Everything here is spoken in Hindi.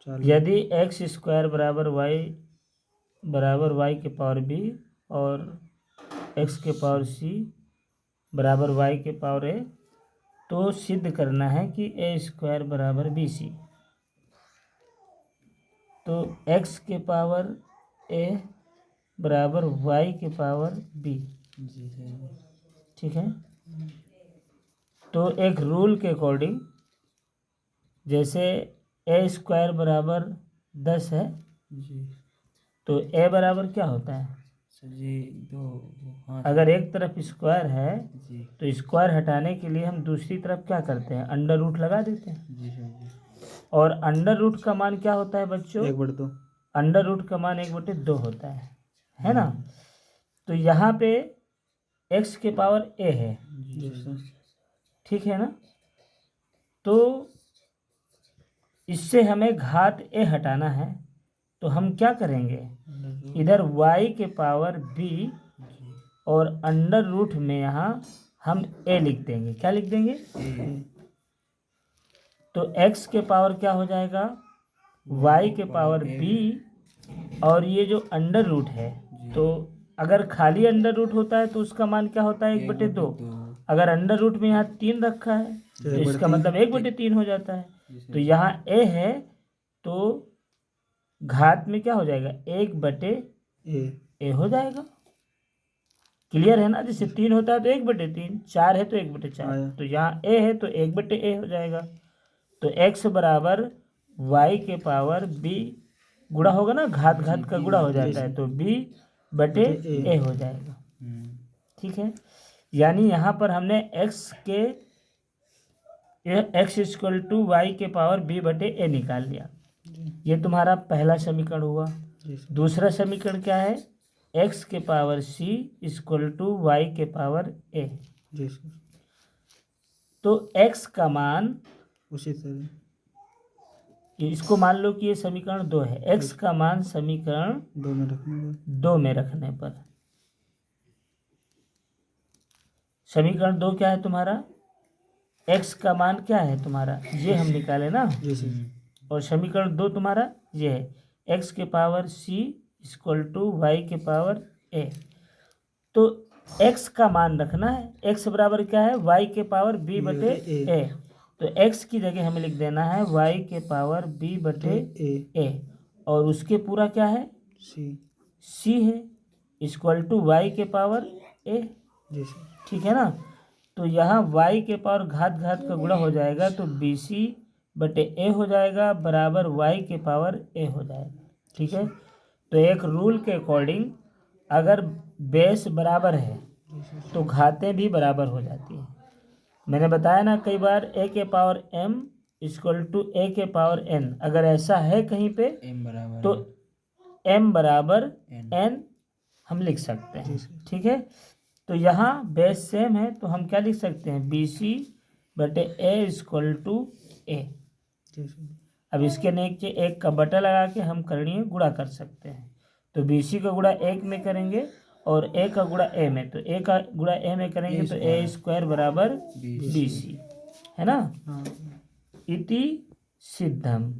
यदि एक्स स्क्वायर बराबर वाई के पावर बी और एक्स के पावर सी बराबर वाई के पावर ए, तो सिद्ध करना है कि ए स्क्वायर बराबर बी सी। तो एक्स के पावर ए बराबर वाई के पावर बी, ठीक है। तो एक रूल के अकॉर्डिंग, जैसे ए स्क्वायर बराबर 10 है तो ए बराबर क्या होता है जी? अगर एक तरफ स्क्वायर है तो स्क्वायर हटाने के लिए हम दूसरी तरफ क्या करते हैं, अंडर रूट लगा देते हैं जी। और अंडर रूट का मान क्या होता है बच्चों? 1/2। अंडर रूट का मान 1/2 होता है ना। तो यहाँ पे एक्स के पावर ए है, ठीक है ना। तो इससे हमें घात ए हटाना है, तो हम क्या करेंगे, इधर y के पावर b और अंडर रूट में यहाँ हम a लिख देंगे। क्या लिख देंगे? तो x के पावर क्या हो जाएगा, y के पावर b, और ये जो अंडर रूट है, तो अगर खाली अंडर रूट होता है तो उसका मान क्या होता है, 1/2। अगर अंडर रूट में यहाँ 3 रखा है तो इसका मतलब 1/3 हो जाता है। तो यहाँ a है तो घात में क्या हो जाएगा, 1/a हो जाएगा। क्लियर है ना। जैसे 3 होता है तो 1/3, 4 है तो 1/4, तो यहाँ a है तो 1/a हो जाएगा। तो x बराबर y के पावर b गुणा होगा ना, घात का गुणा हो जाता है, तो b/a हो जाएगा, ठीक है। यानी यहाँ पर हमने x इक्वल टू वाई के पावर b/a निकाल लिया। ये तुम्हारा पहला समीकरण हुआ। दूसरा समीकरण क्या है, x के power c equal to Y के पावर a। तो x का मान उसी तरह, इसको मान लो कि ये समीकरण 2 है, x का मान समीकरण 2 में रखने पर, समीकरण 2 क्या है तुम्हारा, x का मान क्या है तुम्हारा, ये हम निकाले ना, और समीकरण 2 तुम्हारा ये है, x के power c equal to Y के पावर a। तो x का मान रखना है, x बराबर क्या है, y के पावर b/a। तो x की जगह हमें लिख देना है y के पावर b/a, और उसके पूरा क्या है, c है, इक्वल टू वाई के पावर a, ठीक है ना। तो यहाँ y के पावर घात का गुणा हो जाएगा, तो bc/a हो जाएगा बराबर y के पावर a हो जाएगा, ठीक है। तो एक रूल के अकॉर्डिंग अगर बेस बराबर है तो घातें भी बराबर हो जाती हैं। मैंने बताया ना कई बार, a के power m equal to a के पावर n, अगर ऐसा है कहीं पे तो m बराबर n हम लिख सकते हैं, ठीक है। तो यहाँ बेस सेम है तो हम क्या लिख सकते हैं, bc/a इक्वल टू a। अब इसके नीचे 1 का बटा लगा के हम करणीय गुणा कर सकते हैं। तो bc का गुणा 1 में करेंगे और a का गुणा a में, तो a का गुणा a में करेंगे तो a स्क्वायर बराबर bc, है ना। इति सिद्धम।